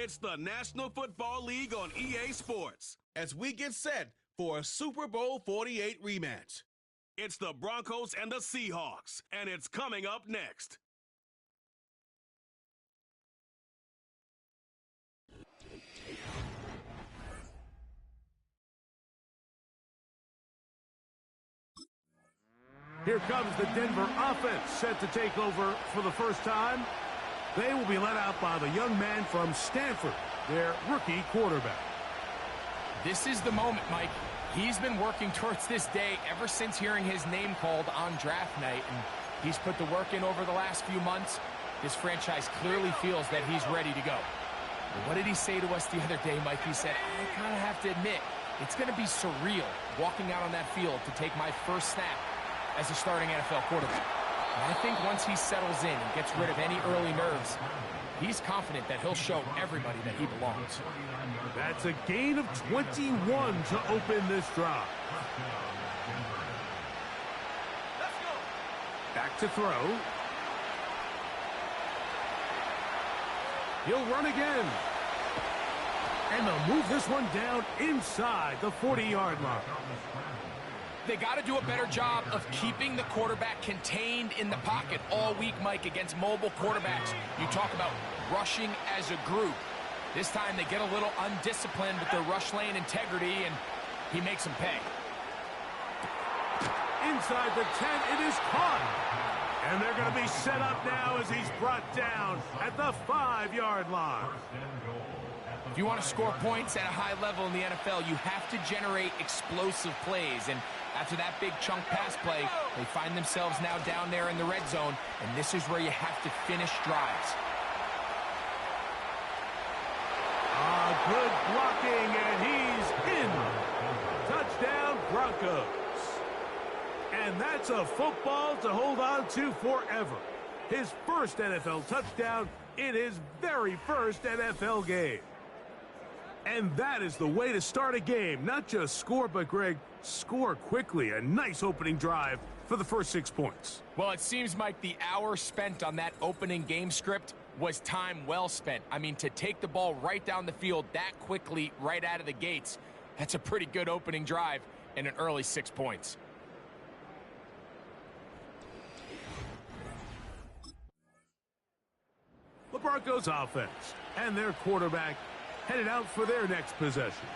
It's the National Football League on EA Sports as we get set for a Super Bowl 48 rematch. It's the Broncos and the Seahawks, and it's coming up next. Here comes the Denver offense set to take over for the first time. They will be led out by the young man from Stanford, their rookie quarterback. This is the moment, Mike. He's been working towards this day ever since hearing his name called on draft night, and he's put the work in over the last few months. This franchise clearly feels that he's ready to go. What did he say to us the other day, Mike? He said, I kind of have to admit, it's going to be surreal walking out on that field to take my first snap as a starting NFL quarterback. And I think once he settles in and gets rid of any early nerves, he's confident that he'll show everybody that he belongs. That's a gain of 21 to open this drive. Back to throw. He'll run again. And they'll move this one down inside the 40-yard line. They got to do a better job of keeping the quarterback contained in the pocket all week, Mike, against mobile quarterbacks. You talk about rushing as a group. This time they get a little undisciplined with their rush lane integrity, and he makes them pay. Inside the 10, it is caught. And they're going to be set up now as he's brought down at the 5-yard line. If you want to score points at a high level in the NFL, you have to generate explosive plays. And after that big chunk pass play, they find themselves now down there in the red zone, and this is where you have to finish drives. Good blocking, and he's in. Touchdown, Broncos. And that's a football to hold on to forever. His first NFL touchdown in his very first NFL game. And that is the way to start a game. Not just score, but, Greg, score quickly. A nice opening drive for the first 6 points. Well, it seems like the hour spent on that opening game script was time well spent. I mean, to take the ball right down the field that quickly right out of the gates, that's a pretty good opening drive and an early 6 points. The Broncos offense and their quarterback headed out for their next possession.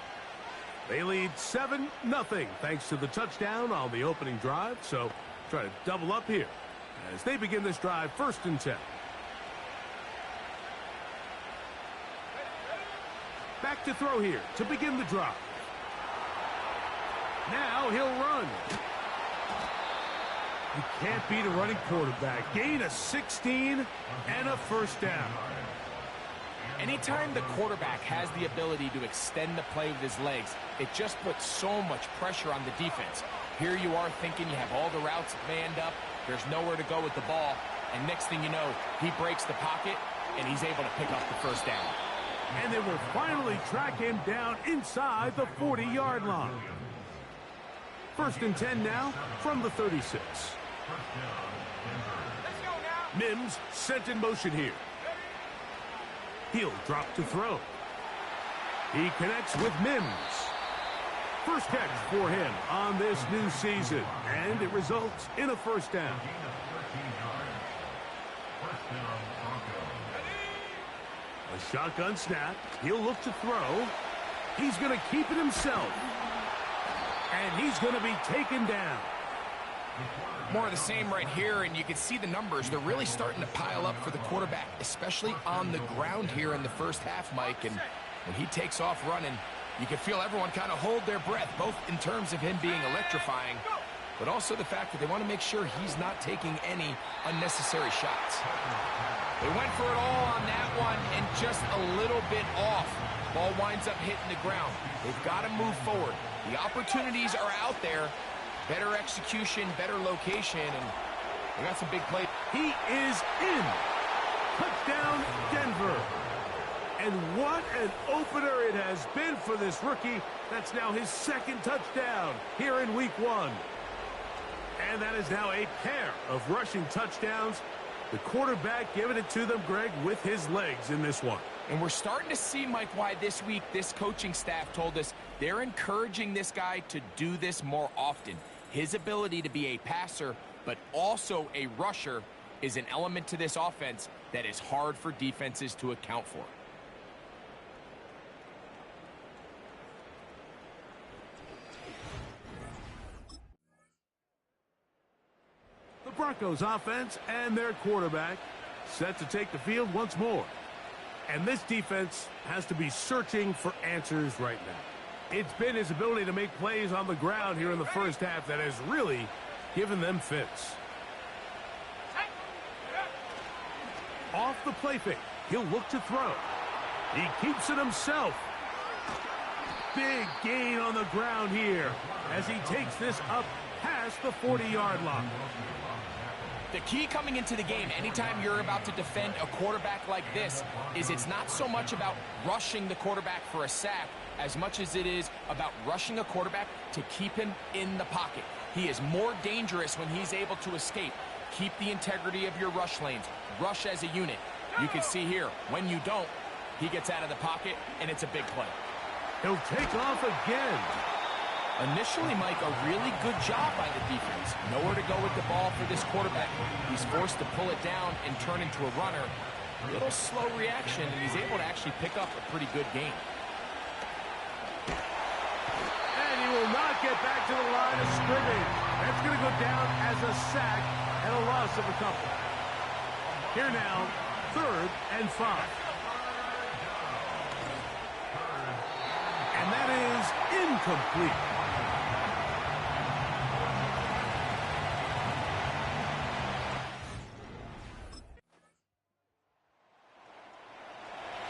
They lead 7-0 thanks to the touchdown on the opening drive, so try to double up here as they begin this drive 1st and 10. Back to throw here to begin the drive. Now he'll run. You can't beat a running quarterback. Gain of 16 and a first down. Anytime the quarterback has the ability to extend the play with his legs, it just puts so much pressure on the defense. Here you are thinking you have all the routes manned up, there's nowhere to go with the ball, and next thing you know, he breaks the pocket, and he's able to pick up the first down. And they will finally track him down inside the 40-yard line. 1st and 10 now from the 36. Mims sent in motion here. He'll drop to throw. He connects with Mims. First catch for him on this new season, and it results in a first down. A shotgun snap. He'll look to throw. He's going to keep it himself. And he's going to be taken down. More of the same right here, and you can see the numbers. They're really starting to pile up for the quarterback, especially on the ground here in the first half, Mike. And when he takes off running, you can feel everyone kind of hold their breath, both in terms of him being electrifying, but also the fact that they want to make sure he's not taking any unnecessary shots. They went for it all on that one and just a little bit off. Ball winds up hitting the ground. They've got to move forward. The opportunities are out there. Better execution, better location, and they got some big plays. He is in. Touchdown, Denver. And what an opener it has been for this rookie. That's now his 2nd touchdown here in week 1. And that is now a pair of rushing touchdowns. The quarterback giving it to them, Greg, with his legs in this one. And we're starting to see, Mike, why this week this coaching staff told us they're encouraging this guy to do this more often. His ability to be a passer, but also a rusher, is an element to this offense that is hard for defenses to account for. The Broncos offense and their quarterback set to take the field once more. And this defense has to be searching for answers right now. It's been his ability to make plays on the ground here in the first half that has really given them fits. Off the play fake, he'll look to throw. He keeps it himself. Big gain on the ground here as he takes this up past the 40-yard line. The key coming into the game, anytime you're about to defend a quarterback like this, is it's not so much about rushing the quarterback for a sack as much as it is about rushing a quarterback to keep him in the pocket. He is more dangerous when he's able to escape. Keep the integrity of your rush lanes. Rush as a unit. You can see here, when you don't, he gets out of the pocket, and it's a big play. He'll take off again. Initially, Mike, a really good job by the defense. Nowhere to go with the ball for this quarterback. He's forced to pull it down and turn into a runner. A little slow reaction, and he's able to actually pick up a pretty good gain. And he will not get back to the line of scrimmage. That's going to go down as a sack and a loss of a couple. Here now, 3rd and 5. And that is incomplete.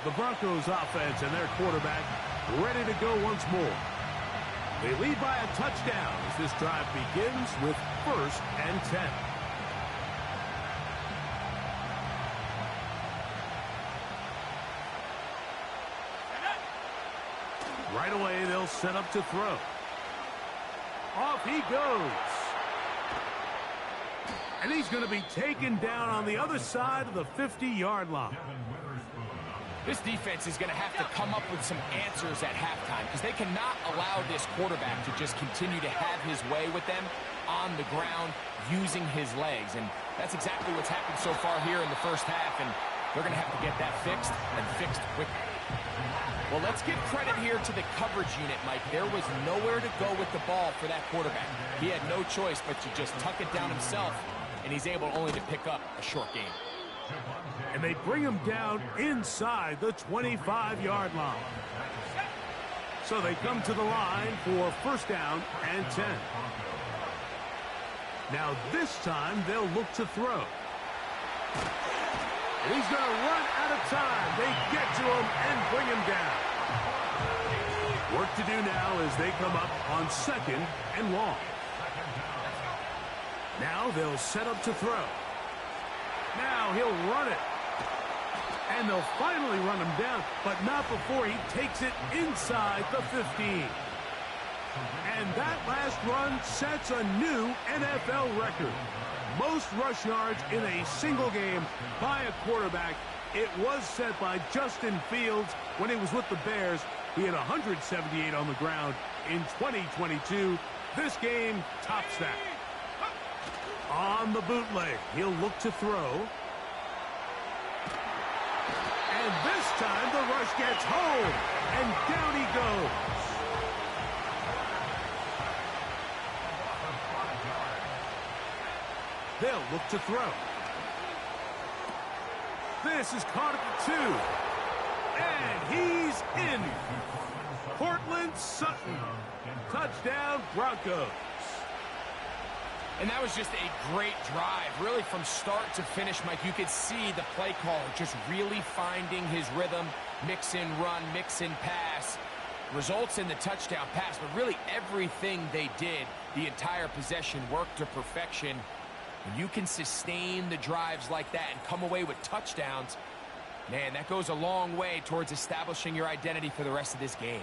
The Broncos offense and their quarterback ready to go once more. They lead by a touchdown as this drive begins with 1st and 10. Right away, they'll set up to throw. Off he goes. And he's going to be taken down on the other side of the 50-yard line. This defense is going to have to come up with some answers at halftime because they cannot allow this quarterback to just continue to have his way with them on the ground using his legs. And that's exactly what's happened so far here in the first half, and they're going to have to get that fixed and fixed quickly. Well, let's give credit here to the coverage unit, Mike. There was nowhere to go with the ball for that quarterback. He had no choice but to just tuck it down himself, and he's able only to pick up a short gain. And they bring him down inside the 25-yard line. So they come to the line for 1st down and 10. Now this time they'll look to throw. And he's going to run out of time. They get to him and bring him down. Work to do now as they come up on 2nd and long. Now they'll set up to throw. Now he'll run it. And they'll finally run him down, but not before he takes it inside the 15. And that last run sets a new NFL record. Most rush yards in a single game by a quarterback. It was set by Justin Fields when he was with the Bears. He had 178 on the ground in 2022. This game tops that. On the bootleg, he'll look to throw. And this time the rush gets home, and down he goes. They'll look to throw. This is caught at the 2. And he's in. Cortland Sutton. Touchdown, Broncos. And that was just a great drive, really from start to finish, Mike. You could see the play caller just really finding his rhythm, mix in run, mix in pass, results in the touchdown pass. But really everything they did, the entire possession, worked to perfection. When you can sustain the drives like that and come away with touchdowns, man, that goes a long way towards establishing your identity for the rest of this game.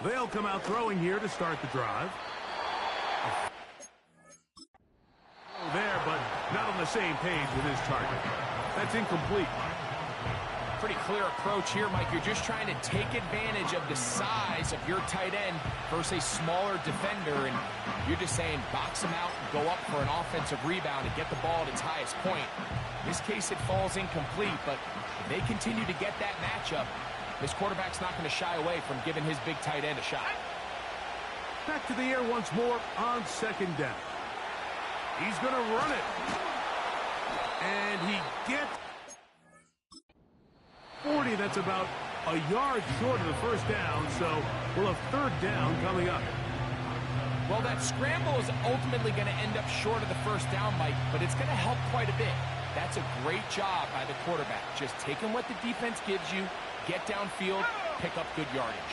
They'll come out throwing here to start the drive. There, but not on the same page with his target. That's incomplete. Pretty clear approach here, Mike. You're just trying to take advantage of the size of your tight end versus a smaller defender, and you're just saying box him out and go up for an offensive rebound and get the ball at its highest point. In this case, it falls incomplete, but if they continue to get that matchup, this quarterback's not going to shy away from giving his big tight end a shot. Back to the air once more on second down. He's going to run it. And he gets 40. That's about a yard short of the first down, so we'll have third down coming up. Well, that scramble is ultimately going to end up short of the first down, Mike, but it's going to help quite a bit. That's a great job by the quarterback. Just taking what the defense gives you, get downfield, pick up good yardage.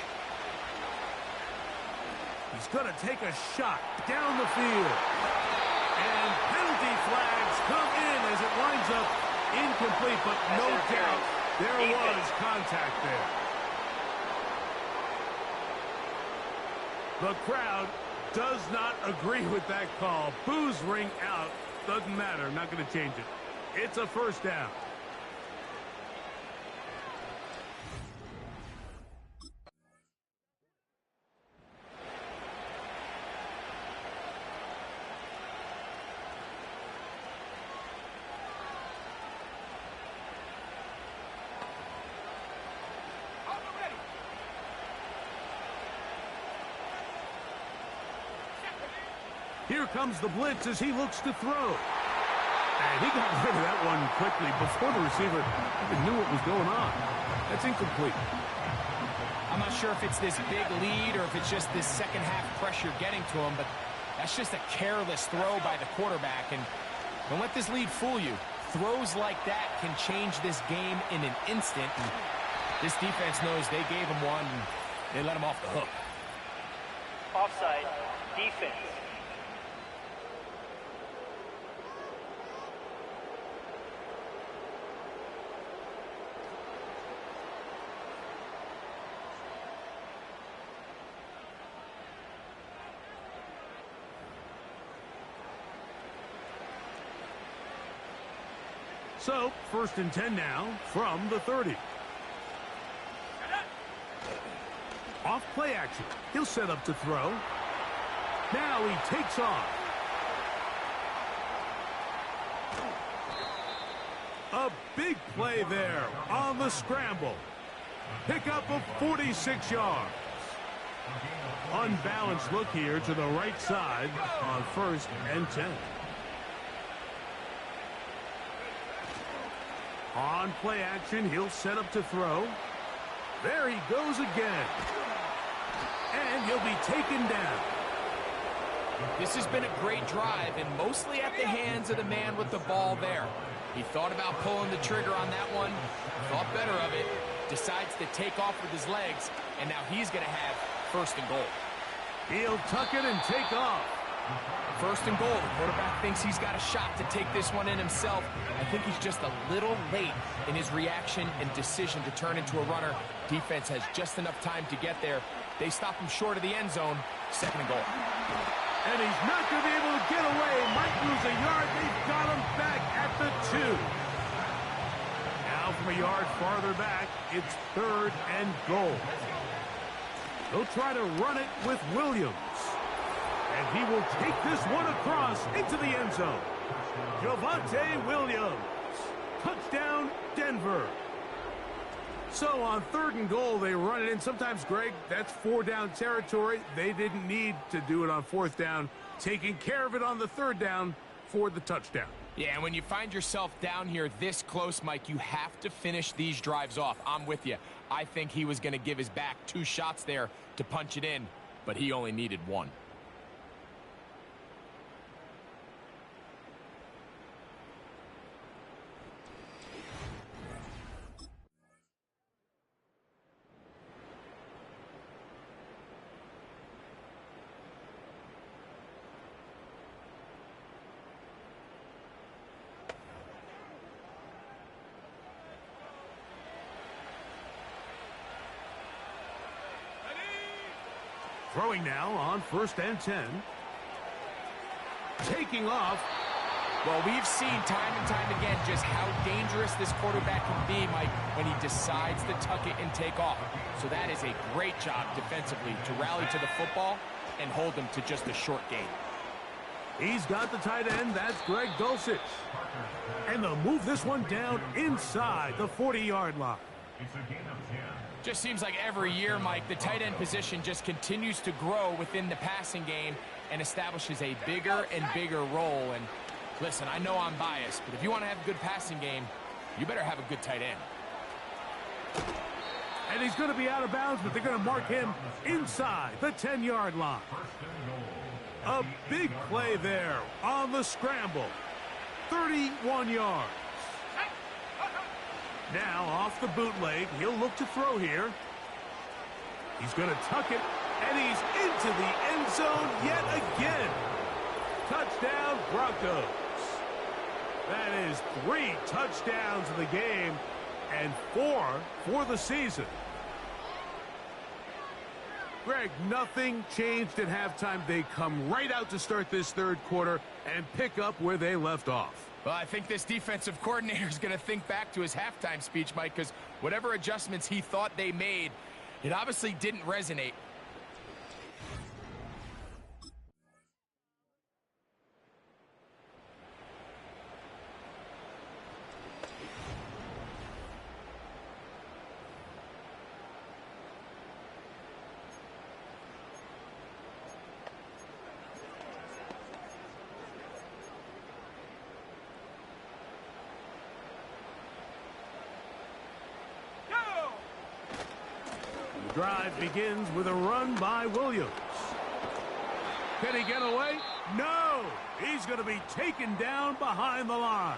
He's going to take a shot down the field. And penalty flags come in as it winds up incomplete, but no doubt there was contact there. The crowd does not agree with that call. Boos ring out. Doesn't matter. Not going to change it. It's a first down. Here comes the blitz as he looks to throw. And he got rid of that one quickly before the receiver even knew what was going on. That's incomplete. I'm not sure if it's this big lead or if it's just this second half pressure getting to him, but that's just a careless throw by the quarterback. And don't let this lead fool you. Throws like that can change this game in an instant. And this defense knows they gave him one and they let him off the hook. Offside, defense. So, first and 10 now from the 30. Off play action. He'll set up to throw. Now he takes off. A big play there on the scramble. Pickup of 46 yards. Unbalanced look here to the right side on first and 10. On play action, he'll set up to throw. There he goes again. And he'll be taken down. This has been a great drive, and mostly at the hands of the man with the ball there. He thought about pulling the trigger on that one, thought better of it, decides to take off with his legs, and now he's going to have first and goal. He'll tuck it and take off. First and goal. The quarterback thinks he's got a shot to take this one in himself. I think he's just a little late in his reaction and decision to turn into a runner. Defense has just enough time to get there. They stop him short of the end zone. Second and goal. And he's not going to be able to get away. Might lose a yard. They've got him back at the 2. Now from a yard farther back, it's third and goal. They'll try to run it with Williams. And he will take this one across into the end zone. Javonte Williams. Touchdown, Denver. So on third and goal, they run it in. Sometimes, Greg, that's 4 down territory. They didn't need to do it on fourth down. Taking care of it on the third down for the touchdown. Yeah, and when you find yourself down here this close, Mike, you have to finish these drives off. I'm with you. I think he was going to give his back 2 shots there to punch it in, but he only needed 1. Throwing now on 1st and 10. Taking off. Well, we've seen time and time again just how dangerous this quarterback can be, Mike, when he decides to tuck it and take off. So that is a great job defensively to rally to the football and hold him to just a short gain. He's got the tight end. That's Greg Dulcich. And they'll move this one down inside the 40-yard line. Just seems like every year, Mike, the tight end position just continues to grow within the passing game and establishes a bigger and bigger role. And listen, I know I'm biased, but if you want to have a good passing game, you better have a good tight end. And he's going to be out of bounds, but they're going to mark him inside the 10-yard line. A big play there on the scramble. 31 yards. Now off the bootleg, he'll look to throw here. He's going to tuck it, and he's into the end zone yet again. Touchdown, Broncos. That is 3 touchdowns in the game and 4 for the season. Greg, nothing changed at halftime. They come right out to start this third quarter and pick up where they left off. Well, I think this defensive coordinator is going to think back to his halftime speech, Mike, because whatever adjustments he thought they made, it obviously didn't resonate. The drive begins with a run by Williams. Can he get away? No! He's going to be taken down behind the line.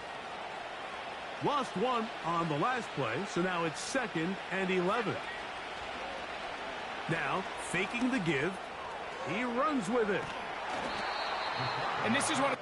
Lost one on the last play, so now it's 2nd and 11. Now, faking the give, he runs with it. And this is one of